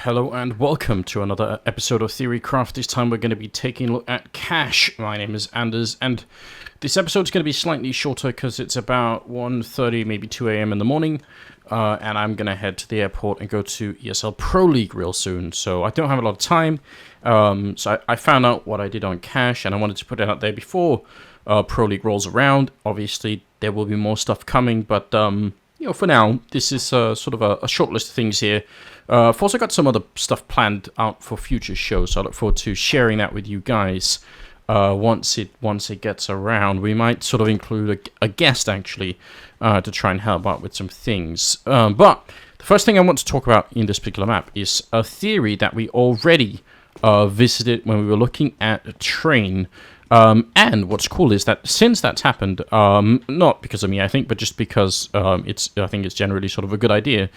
Hello and welcome to another episode of Theorycraft. This time we're going to be taking a look at cash. My name is Anders, and this episode is going to be slightly shorter because it's about 1:30, maybe 2 a.m. in the morning, and I'm going to head to the airport and go to ESL Pro League real soon, so I don't have a lot of time. So I found out what I did on cash, and I wanted to put it out there before Pro League rolls around. Obviously, there will be more stuff coming, but for now, this is sort of a short list of things here. I've also got some other stuff planned out for future shows, so I look forward to sharing that with you guys once it gets around. We might sort of include a guest, actually, to try and help out with some things. But the first thing I want to talk about in this particular map is a theory that we already visited when we were looking at a train. And what's cool is that since that's happened, not because of me, I think, but just because I think it's generally sort of a good idea,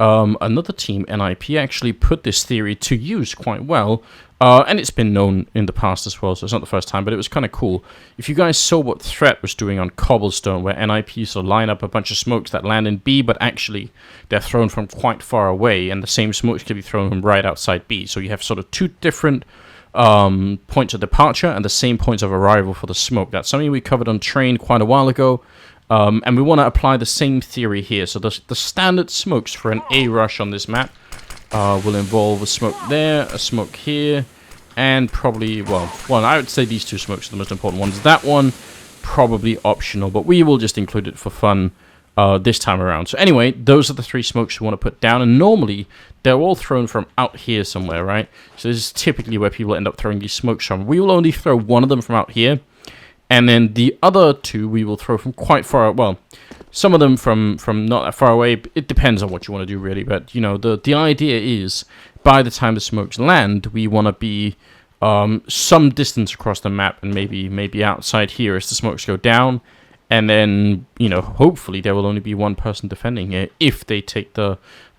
another team, NIP, actually put this theory to use quite well, and it's been known in the past as well, so it's not the first time, but it was kind of cool. If you guys saw what Threat was doing on Cobblestone, where NIP sort of line up a bunch of smokes that land in B, but actually they're thrown from quite far away, and the same smokes can be thrown from right outside B, so you have sort of two different points of departure and the same points of arrival for the smoke. That's something we covered on Train quite a while ago, and we want to apply the same theory here. So the standard smokes for an A rush on this map will involve a smoke there, a smoke here, and probably, well, I would say these two smokes are the most important ones. That one, probably optional, but we will just include it for fun this time around. So anyway, those are the three smokes we want to put down, and normally they're all thrown from out here somewhere, right? So this is typically where people end up throwing these smokes from. We will only throw one of them from out here, and then the other two we will throw from quite far, well, some of them from not that far away. It depends on what you want to do, really, but, you know, the idea is by the time the smokes land, we want to be some distance across the map, and maybe outside here as the smokes go down. And then, you know, hopefully there will only be one person defending it if they take the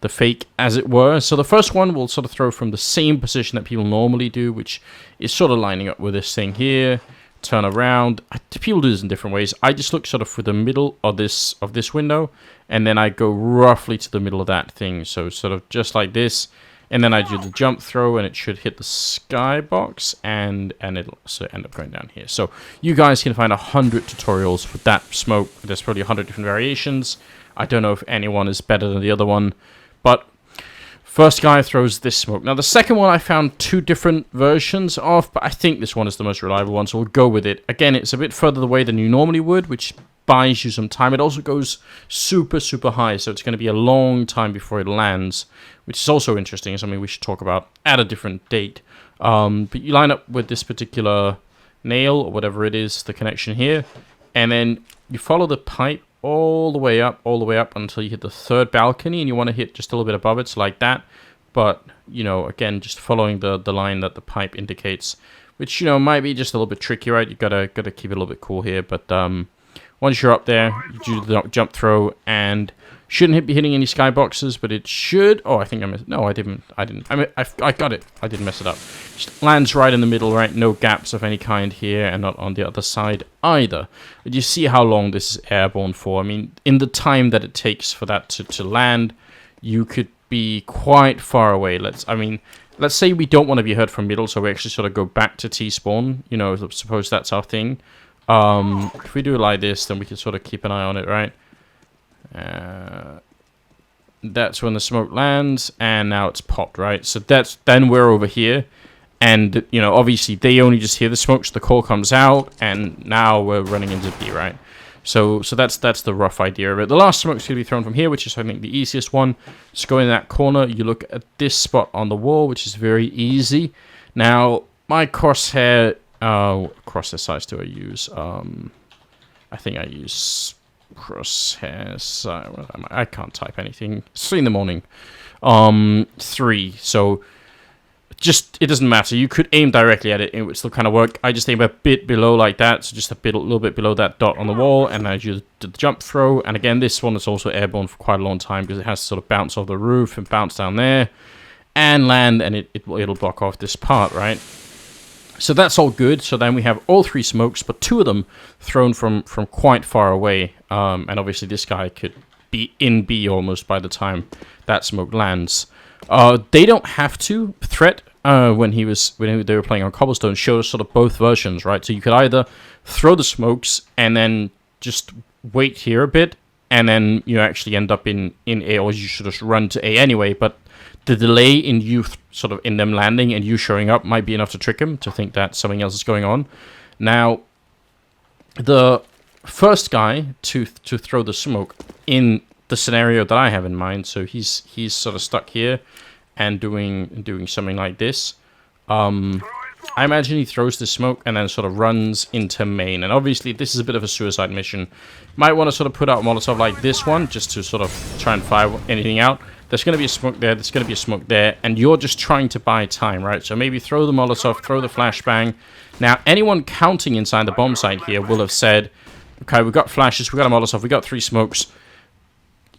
fake, as it were. So the first one will sort of throw from the same position that people normally do, which is sort of lining up with this thing here. Turn around. People do this in different ways. I just look sort of for the middle of this window, and then I go roughly to the middle of that thing. So sort of just like this. And then I do the jump throw, and it should hit the skybox, and it'll also end up going down here. So you guys can find 100 tutorials for that smoke. There's probably 100 different variations. I don't know if anyone is better than the other one, but first guy throws this smoke. Now the second one I found two different versions of, but I think this one is the most reliable one, so we'll go with it. Again, it's a bit further away than you normally would, which buys you some time. It also goes super high, so it's going to be a long time before it lands, which is also interesting. It's something we should talk about at a different date. But you line up with this particular nail, or whatever it is, the connection here, and then you follow the pipe all the way up until you hit the third balcony, and you want to hit just a little bit above it, so like that. But, you know, again, just following the line that the pipe indicates, which, you know, might be just a little bit tricky, right? You gotta keep it a little bit cool here, but once you're up there, you do the jump throw, and shouldn't be hitting any skyboxes, but it should. Oh, I think I missed. No, I didn't. I got it. I didn't mess it up. Just lands right in the middle, right? No gaps of any kind here, and not on the other side either. But you see how long this is airborne for. I mean, in the time that it takes for that to land, you could be quite far away. Let's say we don't want to be heard from middle, so we actually sort of go back to T-spawn. You know, suppose that's our thing. If we do it like this, then we can sort of keep an eye on it, right? That's when the smoke lands, and now it's popped, right? So then we're over here, and, you know, obviously they only just hear the smoke, so the call comes out, and now we're running into B, right? So that's the rough idea of it. The last smoke's going to be thrown from here, which is, I think, the easiest one. Just go in that corner, you look at this spot on the wall, which is very easy. Now, my crosshair, crosshair size do I use? I think I use crosshairs. I can't type anything. It's 3 in the morning. 3. So just, it doesn't matter. You could aim directly at it, it would still kind of work. I just aim a bit below like that, so just a little bit below that dot on the wall, and I do the jump throw. And again, this one is also airborne for quite a long time because it has to sort of bounce off the roof and bounce down there and land, and it'll block off this part, right? So that's all good. So then we have all 3 smokes, but 2 of them thrown from quite far away. And obviously this guy could be in B almost by the time that smoke lands. They don't have to. Threat, when they were playing on Cobblestone, showed us sort of both versions, right? So you could either throw the smokes and then just wait here a bit, and then you actually end up in A, or you should just run to A anyway, but the delay in you sort of in them landing and you showing up might be enough to trick him to think that something else is going on. Now, the first guy to throw the smoke in the scenario that I have in mind, so he's sort of stuck here and doing something like this. I imagine he throws the smoke and then sort of runs into main. And obviously, this is a bit of a suicide mission. Might want to sort of put out a Molotov like this one, just to sort of try and fire anything out. There's going to be a smoke there, there's going to be a smoke there, and you're just trying to buy time, right? So maybe throw the Molotov, throw the flashbang. Now, anyone counting inside the bomb site here will have said, okay, we've got flashes, we've got a Molotov, we've got 3 smokes.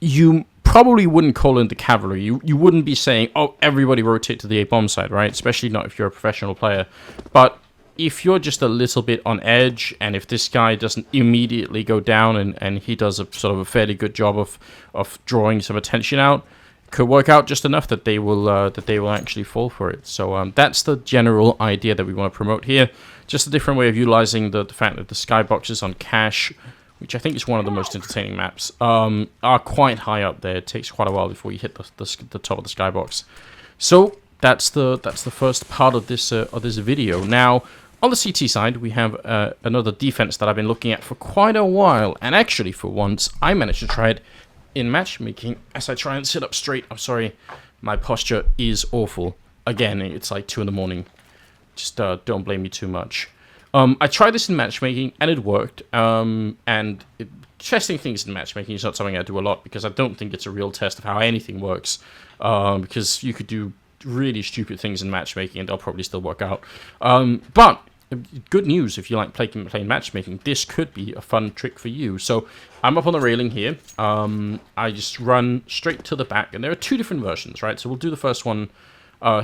You probably wouldn't call in the cavalry. You wouldn't be saying, oh, everybody rotate to the A bomb site, right? Especially not if you're a professional player. But if you're just a little bit on edge, and if this guy doesn't immediately go down and he does a sort of a fairly good job of drawing some attention out, could work out just enough that they will actually fall for it. So that's the general idea that we want to promote here. Just a different way of utilizing the fact that the skyboxes on cache, which I think is one of the most entertaining maps, are quite high up there. It takes quite a while before you hit the top of the skybox. So that's the first part of this video. Now, on the CT side, we have another defense that I've been looking at for quite a while, and actually, for once, I managed to try it in matchmaking as I try and sit up straight. I'm sorry, my posture is awful. Again, it's like 2 in the morning. Just don't blame me too much. I tried this in matchmaking, and it worked. Testing things in matchmaking is not something I do a lot, because I don't think it's a real test of how anything works. Because you could do really stupid things in matchmaking, and they'll probably still work out. But good news, if you like playing matchmaking, this could be a fun trick for you. So I'm up on the railing here. I just run straight to the back, and there are 2 different versions, right? So we'll do the first one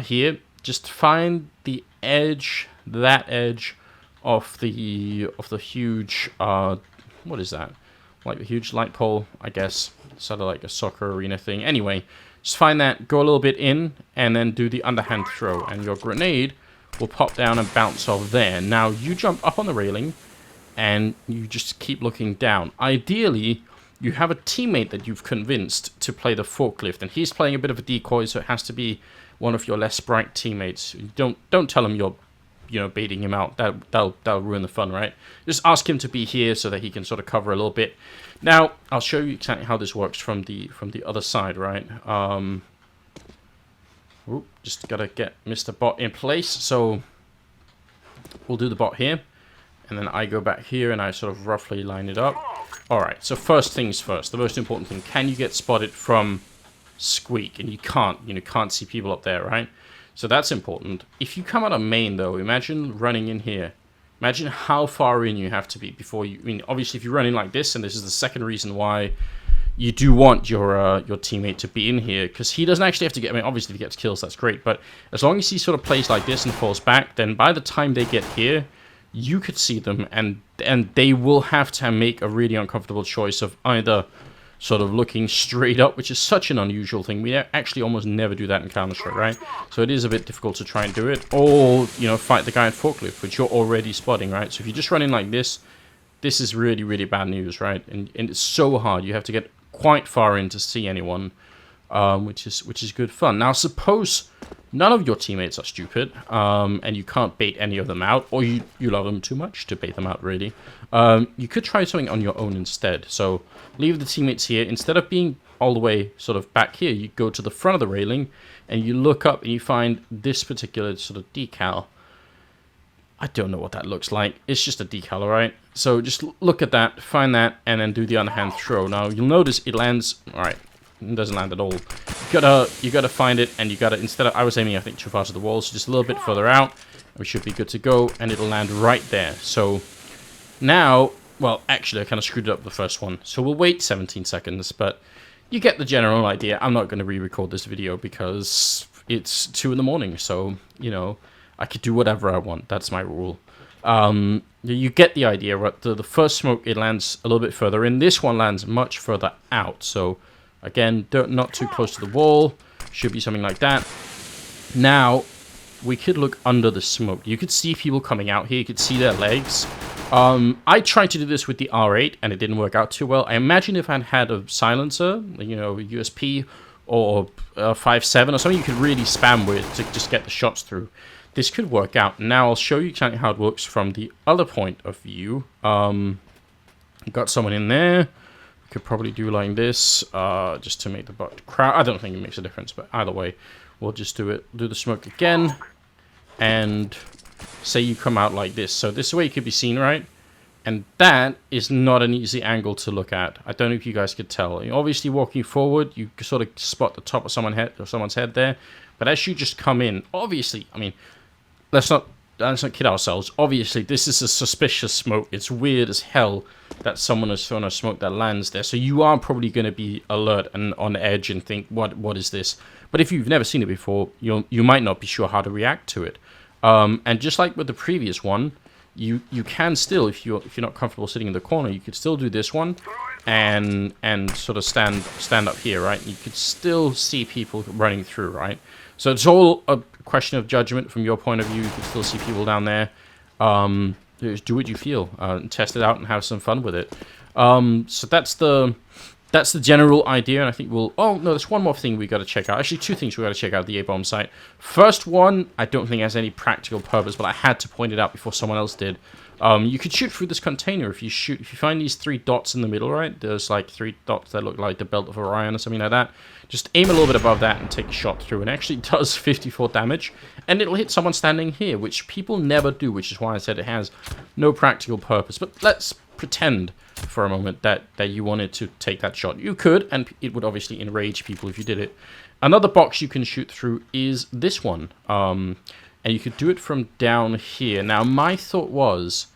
here. Just find the edge, that edge of the huge, what is that? Like the huge light pole, I guess. Sort of like a soccer arena thing. Anyway, just find that, go a little bit in, and then do the underhand throw, and your grenade will pop down and bounce off there. Now, you jump up on the railing, and you just keep looking down. Ideally, you have a teammate that you've convinced to play the forklift, and he's playing a bit of a decoy, so it has to be one of your less bright teammates. Don't tell him you're, baiting him out. That'll ruin the fun, right? Just ask him to be here so that he can sort of cover a little bit. Now, I'll show you exactly how this works from the other side, right? Just gotta get Mr. Bot in place. So we'll do the bot here, and then I go back here and I sort of roughly line it up. All right. So first things first. The most important thing: can you get spotted from Squeak? And you can't. Can't see people up there, right? So that's important. If you come out of main, though, imagine running in here. Imagine how far in you have to be before you. I mean, obviously, if you run in like this, and this is the second reason why you do want your teammate to be in here, because he doesn't actually have to get. I mean, obviously, if he gets kills, that's great. But as long as he sort of plays like this and falls back, then by the time they get here, you could see them, and they will have to make a really uncomfortable choice of either sort of looking straight up, which is such an unusual thing. We actually almost never do that in Counter-Strike, right? So it is a bit difficult to try and do it. Or, fight the guy in forklift, which you're already spotting, right? So if you just run in like this, this is really, really bad news, right? And it's so hard. You have to get quite far in to see anyone, which is good fun. Now, suppose none of your teammates are stupid, and you can't bait any of them out, or you love them too much to bait them out, really. You could try something on your own instead. So leave the teammates here. Instead of being all the way sort of back here, you go to the front of the railing, and you look up, and you find this particular sort of decal. I don't know what that looks like. It's just a decal, all right? So just look at that, find that, and then do the underhand throw. Now, you'll notice it lands... All right, it doesn't land at all. You gotta find it, and you gotta... Instead of... I was aiming, I think, too far to the wall, so just a little bit further out. And we should be good to go, and it'll land right there. So now... Well, actually, I kind of screwed up the first one. So we'll wait 17 seconds, but you get the general idea. I'm not going to re-record this video because it's 2 in the morning, so, I could do whatever I want. That's my rule. You get the idea, right? The first smoke, it lands a little bit further in. This one lands much further out. So, again, not too close to the wall. Should be something like that. Now, we could look under the smoke. You could see people coming out here. You could see their legs. I tried to do this with the R8, and it didn't work out too well. I imagine if I'd had a silencer, you know, USP or 5.7 or something you could really spam with to just get the shots through, this could work out. Now, I'll show you exactly how it works from the other point of view. Got someone in there. Could probably do like this, just to make the crowd. I don't think it makes a difference, but either way, we'll just do the smoke again, and say you come out like this. So this way it could be seen, right? And that is not an easy angle to look at. I don't know if you guys could tell. You're obviously walking forward, you sort of spot the top of someone's head there. But as you just come in, obviously, I mean, let's not kid ourselves. Obviously, this is a suspicious smoke. It's weird as hell that someone has thrown a smoke that lands there. So you are probably going to be alert and on edge and think, what is this? But if you've never seen it before, you might not be sure how to react to it. And just like with the previous one, you can still, if you're not comfortable sitting in the corner, you could still do this one and sort of stand up here, right? You could still see people running through, right? So it's all a question of judgment from your point of view. You can still see people down there. Just do what you feel, and test it out and have some fun with it. So that's the general idea, and I think we'll... Oh, no, there's one more thing we got to check out. Actually, two things we got to check out at the A-bomb site. First one, I don't think has any practical purpose, but I had to point it out before someone else did. You could shoot through this container if you find these 3 dots in the middle, right? There's like 3 dots that look like the belt of Orion or something like that. Just aim a little bit above that and take a shot through. And it actually does 54 damage. And it'll hit someone standing here, which people never do, which is why I said it has no practical purpose. But let's pretend for a moment that you wanted to take that shot. You could, and it would obviously enrage people if you did it. Another box you can shoot through is this one. And you could do it from down here. Now, my thought was,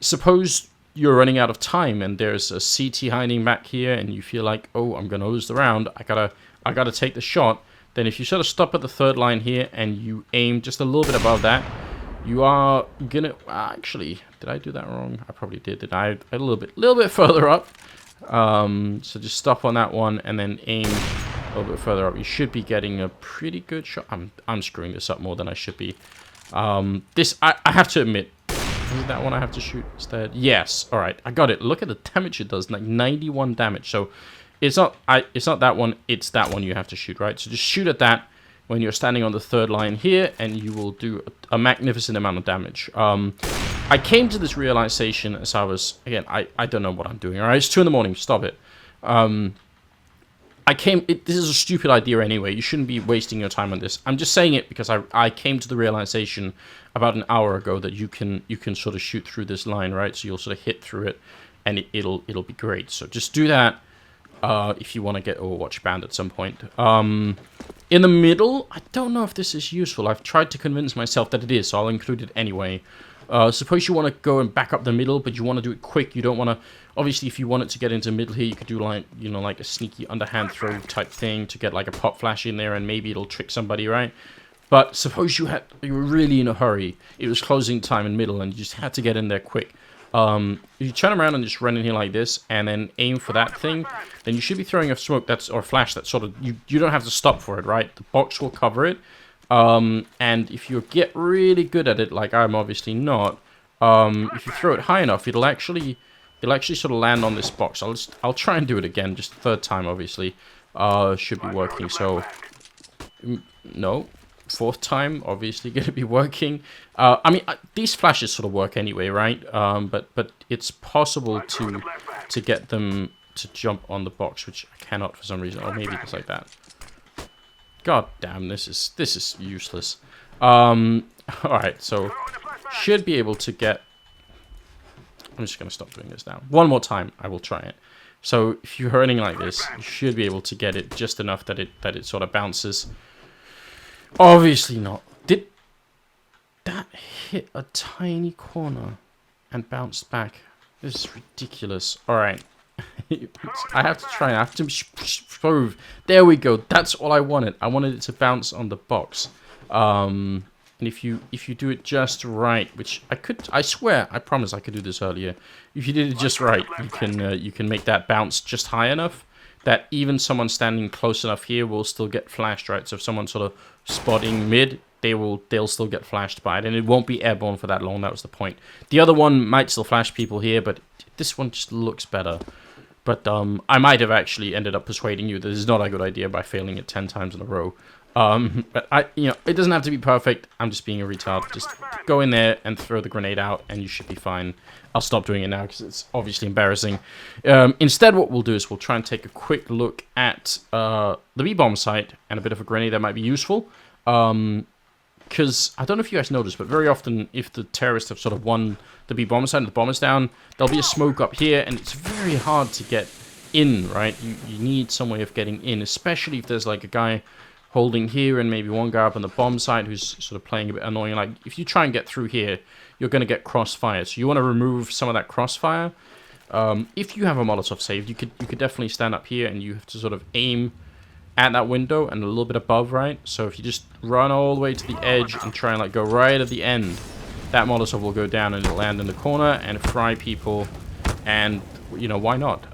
suppose you're running out of time and there's a CT hiding back here and you feel like, oh, I'm going to lose the round. I gotta take the shot. Then if you sort of stop at the 3rd line here and you aim just a little bit above that, you are gonna... Actually, did I do that wrong? I probably did. Did I? A little bit further up. So just stop on that one and then aim a little bit further up. You should be getting a pretty good shot. I'm screwing this up more than I should be. This, I have to admit, is it that one I have to shoot instead? Yes. All right, I got it. Look at the damage it does, like 91 damage. So it's not that one. It's that one you have to shoot, right? So just shoot at that when you're standing on the 3rd line here, and you will do a magnificent amount of damage. I came to this realization as I was, again, I don't know what I'm doing. All right, it's 2 in the morning. Stop it. This is a stupid idea anyway. You shouldn't be wasting your time on this. I'm just saying it because I came to the realization about an hour ago that you can sort of shoot through this line, right? So you'll sort of hit through it, and it'll be great. So just do that if you want to get Overwatch banned at some point. In the middle, I don't know if this is useful. I've tried to convince myself that it is, so I'll include it anyway. Suppose you want to go and back up the middle, but you want to do it quick. You don't want to... Obviously, if you wanted to get into the middle here, you could do like, like a sneaky underhand throw type thing to get like a pop flash in there, and maybe it'll trick somebody, right? But suppose you were really in a hurry. It was closing time in middle, and you just had to get in there quick. If you turn around and just run in here like this, and then aim for that thing, then you should be throwing a smoke or a flash that sort of... You don't have to stop for it, right? The box will cover it. And if you get really good at it, like I'm obviously not, if you throw it high enough, it'll actually sort of land on this box. I'll try and do it again, just 3rd time, obviously. Should be working. So no, 4th time, obviously going to be working. I mean, these flashes sort of work anyway, right? But it's possible to get them to jump on the box, which I cannot for some reason, or maybe it's like that. God damn, this is useless. Alright, so should be able to get... I'm just going to stop doing this now. One more time, I will try it. So if you're running like this, you should be able to get it just enough that it sort of bounces. Obviously not. Did that hit a tiny corner and bounced back? This is ridiculous. Alright. I have to try. I have to prove. There we go. That's all I wanted. I wanted it to bounce on the box. And if you do it just right, which I swear, I promise I could do this earlier. If you did it just right, you can make that bounce just high enough that even someone standing close enough here will still get flashed, right? So if someone's sort of spotting mid, they'll still get flashed by it, and it won't be airborne for that long. That was the point. The other one might still flash people here, but this one just looks better. But I might have actually ended up persuading you that this is not a good idea by failing it 10 times in a row. But it doesn't have to be perfect. I'm just being a retard. Just go in there and throw the grenade out, and you should be fine. I'll stop doing it now because it's obviously embarrassing. Instead, what we'll do is we'll try and take a quick look at the B-bomb site and a bit of a grenade that might be useful. Because I don't know if you guys noticed, but very often if the terrorists have sort of won the B-bomb site and the bomb is down, there'll be a smoke up here, and it's very hard to get in, right? You need some way of getting in, especially if there's like a guy holding here and maybe one guy up on the bomb site who's sort of playing a bit annoying. Like, if you try and get through here, you're going to get crossfire. So you want to remove some of that crossfire. If you have a Molotov saved, you could definitely stand up here and you have to sort of aim at that window and a little bit above, right? So if you just run all the way to the edge and try and like go right at the end, that Molotov will go down and it'll land in the corner and fry people. And, you know, why not?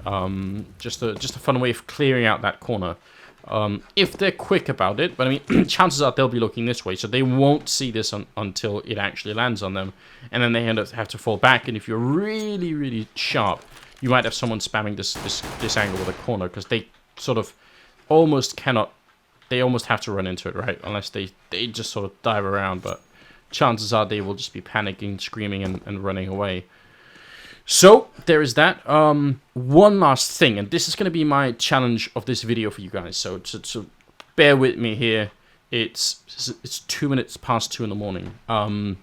Just a fun way of clearing out that corner. If they're quick about it, but I mean, chances are they'll be looking this way, so they won't see this until it actually lands on them, and then they have to fall back. And if you're really, really sharp, you might have someone spamming this angle with a corner, because they sort of almost cannot, they almost have to run into it, right? Unless they just sort of dive around, but chances are they will just be panicking, screaming, and running away. So, there is that. One last thing, and this is going to be my challenge of this video for you guys, so bear with me here. It's 2 minutes past 2 in the morning. I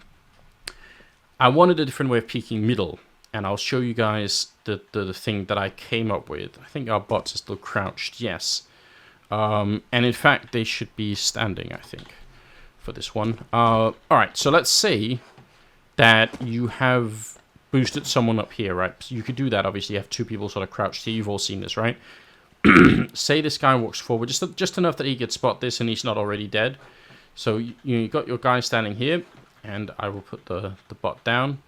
wanted a different way of peeking middle, and I'll show you guys the thing that I came up with. I think our bots are still crouched, yes. And in fact, they should be standing, I think, for this one. Alright, so let's say that you have boosted someone up here, right? So you could do that. Obviously, you have two people sort of crouched here. You've all seen this, right? Say this guy walks forward, just enough that he could spot this and he's not already dead. So you got your guy standing here, and I will put the bot down.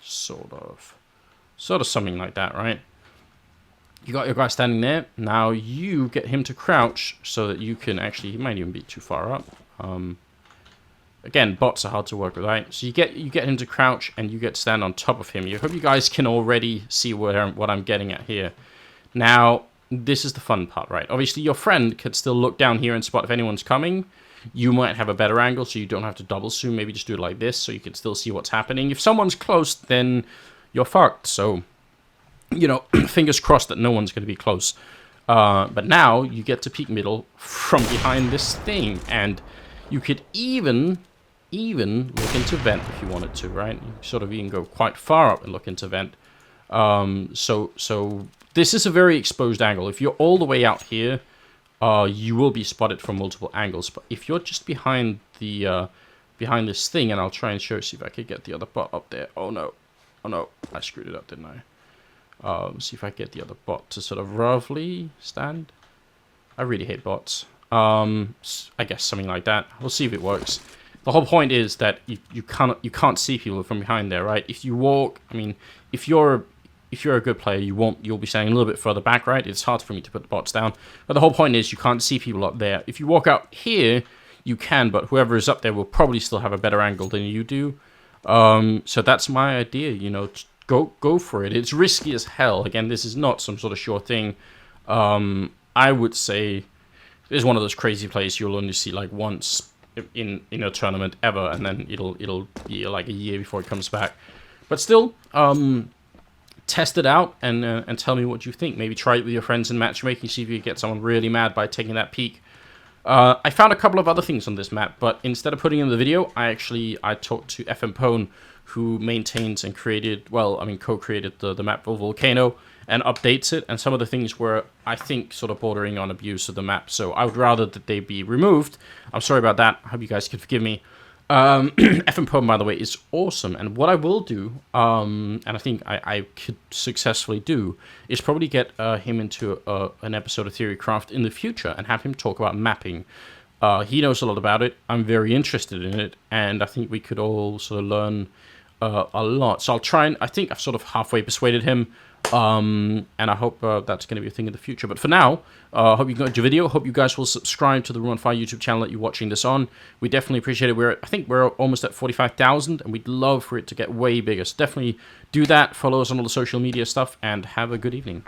Sort of something like that, right? You got your guy standing there. Now you get him to crouch so that you can actually, he might even be too far up. Again, bots are hard to work with, right? So you get him to crouch, and you get to stand on top of him. I hope you guys can already see what I'm getting at here. Now, this is the fun part, right? Obviously, your friend could still look down here and spot if anyone's coming. You might have a better angle, so you don't have to double zoom. Maybe just do it like this, so you can still see what's happening. If someone's close, then you're fucked. So, you know, fingers crossed that no one's going to be close. But now, you get to peek middle from behind this thing, and you could even look into vent if you wanted to, right? You sort of even go quite far up and look into vent. So this is a very exposed angle. If you're all the way out here, you will be spotted from multiple angles. But if you're just behind the behind this thing, and I'll try and see if I can get the other bot up there. Oh no, I screwed it up, didn't I? See if I get the other bot to sort of roughly stand. I really hate bots. I guess something like that. We'll see if it works. The whole point is that you can't see people from behind there, right? If you walk, I mean, if you're a good player, you'll be standing a little bit further back, right? It's hard for me to put the bots down, but the whole point is you can't see people up there. If you walk out here, you can, but whoever is up there will probably still have a better angle than you do. So that's my idea. You know, go for it. It's risky as hell. Again, this is not some sort of sure thing. I would say it's one of those crazy plays you'll only see like once in a tournament ever, and then it'll be like a year before it comes back. But still, test it out and tell me what you think. Maybe try it with your friends in matchmaking, see if you get someone really mad by taking that peek. I found a couple of other things on this map, but instead of putting in the video, I talked to FM Pone, who maintains and co-created the map Volcano and updates it, and some of the things were, I think, sort of bordering on abuse of the map, so I would rather that they be removed. I'm sorry about that. I hope you guys can forgive me. FM Pone, by the way, is awesome, and what I will do, and I think I could successfully do, is probably get him into an episode of Theorycraft in the future and have him talk about mapping. He knows a lot about it. I'm very interested in it, and I think we could all sort of learn a lot. So I'll try and I think I've sort of halfway persuaded him, and I hope that's going to be a thing in the future. But for now, hope you enjoyed your video. Hope you guys will subscribe to the Room on Fire YouTube channel that you're watching this on. We definitely appreciate it. I think we're almost at 45,000, and we'd love for it to get way bigger. So definitely do that. Follow us on all the social media stuff, and have a good evening.